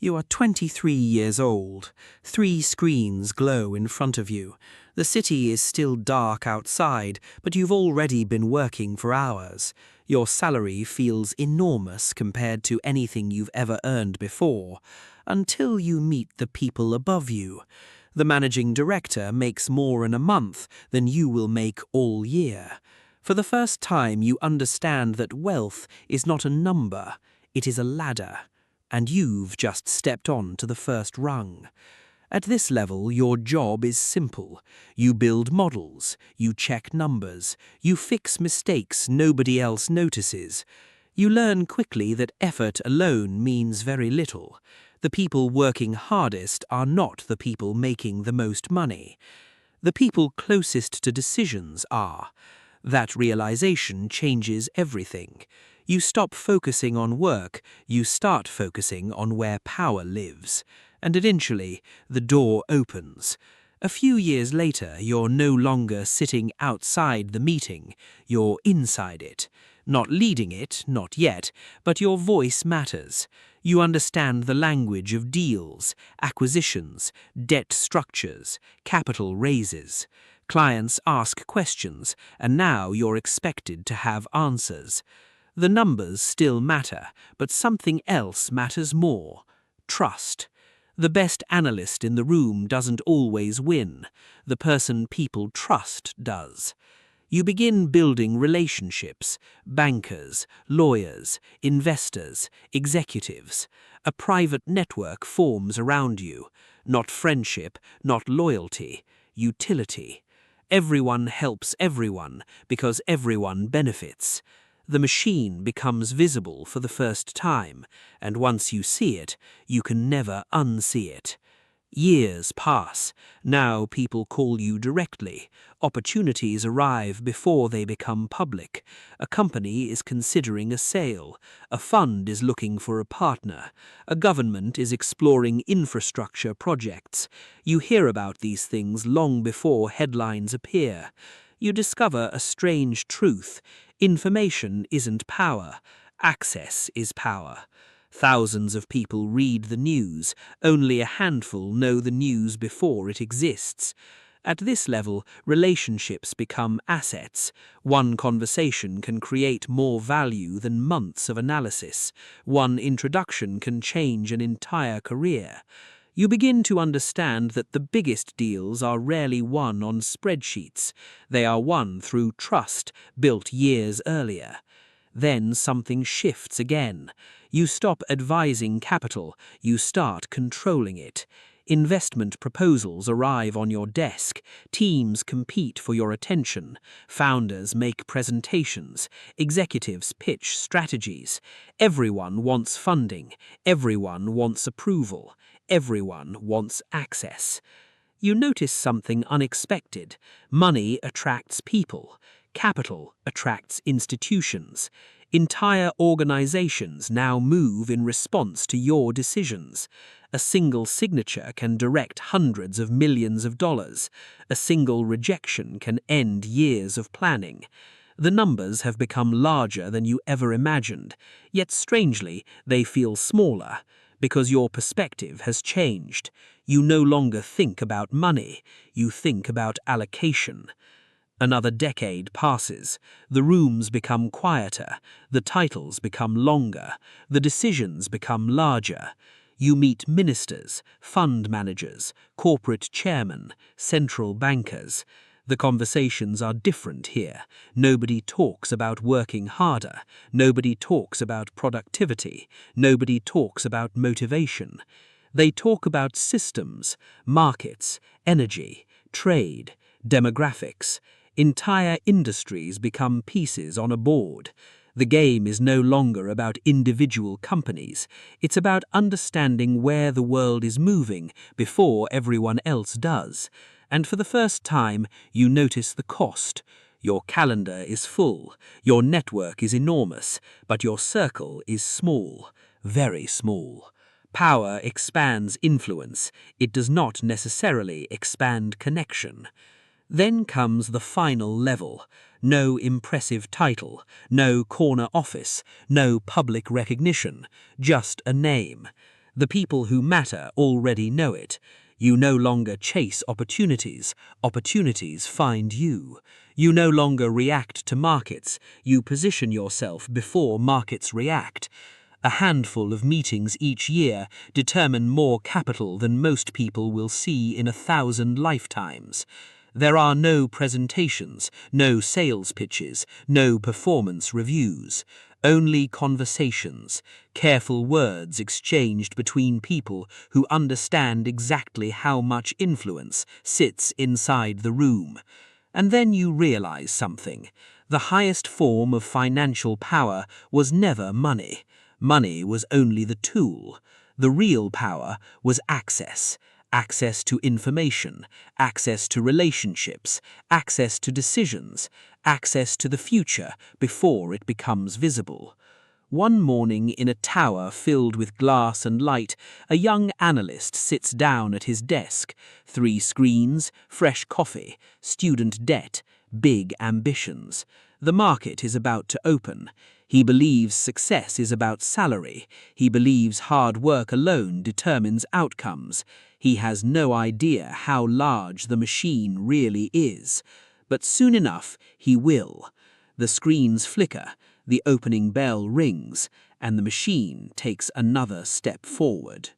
You are 23 years old. 3 screens glow in front of you. The city is still dark outside, but you've already been working for hours. Your salary feels enormous compared to anything you've ever earned before, until you meet the people above you. The managing director makes more in a month than you will make all year. For the first time, you understand that wealth is not a number, it is a ladder. And you've just stepped on to the first rung. At this level, your job is simple. You build models, you check numbers, you fix mistakes nobody else notices. You learn quickly that effort alone means very little. The people working hardest are not the people making the most money. The people closest to decisions are. That realization changes everything. You stop focusing on work, you start focusing on where power lives. And eventually, the door opens. A few years later, you're no longer sitting outside the meeting, you're inside it. Not leading it, not yet, but your voice matters. You understand the language of deals, acquisitions, debt structures, capital raises. Clients ask questions, and now you're expected to have answers. The numbers still matter, but something else matters more: trust. The best analyst in the room doesn't always win. The person people trust does. You begin building relationships: bankers, lawyers, investors, executives. A private network forms around you. Not friendship, not loyalty, utility. Everyone helps everyone because everyone benefits. The machine becomes visible for the first time, and once you see it, you can never unsee it. Years pass. Now people call you directly. Opportunities arrive before they become public. A company is considering a sale. A fund is looking for a partner. A government is exploring infrastructure projects. You hear about these things long before headlines appear. You discover a strange truth. Information isn't power. Access is power. Thousands of people read the news. Only a handful know the news before it exists. At this level, relationships become assets. One conversation can create more value than months of analysis. One introduction can change an entire career. You begin to understand that the biggest deals are rarely won on spreadsheets. They are won through trust built years earlier. Then something shifts again. You stop advising capital, you start controlling it. Investment proposals arrive on your desk. Teams compete for your attention. Founders make presentations. Executives pitch strategies. Everyone wants funding. Everyone wants approval. Everyone wants access. You notice something unexpected. Money attracts people. Capital attracts institutions. Entire organizations now move in response to your decisions. A single signature can direct hundreds of millions of dollars. A single rejection can end years of planning. The numbers have become larger than you ever imagined, yet strangely, they feel smaller. Because your perspective has changed. You no longer think about money, you think about allocation. Another decade passes. The rooms become quieter, the titles become longer, the decisions become larger. You meet ministers, fund managers, corporate chairmen, central bankers. The conversations are different here. Nobody talks about working harder. Nobody talks about productivity. Nobody talks about motivation. They talk about systems, markets, energy, trade, demographics. Entire industries become pieces on a board. The game is no longer about individual companies. It's about understanding where the world is moving before everyone else does. And for the first time, you notice the cost. Your calendar is full, your network is enormous, but your circle is small, very small. Power expands influence. It does not necessarily expand connection. Then comes the final level. No impressive title, no corner office, no public recognition, just a name. The people who matter already know it. You no longer chase opportunities, opportunities find you. You no longer react to markets, you position yourself before markets react. A handful of meetings each year determine more capital than most people will see in 1,000 lifetimes. There are no presentations, no sales pitches, no performance reviews. Only conversations, careful words exchanged between people who understand exactly how much influence sits inside the room. And then you realize something. The highest form of financial power was never money. Money was only the tool. The real power was access. Access to information, access to relationships, access to decisions, access to the future before it becomes visible. One morning in a tower filled with glass and light, a young analyst sits down at his desk. 3 screens, fresh coffee, student debt, big ambitions. The market is about to open. He believes success is about salary. He believes hard work alone determines outcomes. He has no idea how large the machine really is. But soon enough, he will. The screens flicker, the opening bell rings, and the machine takes another step forward.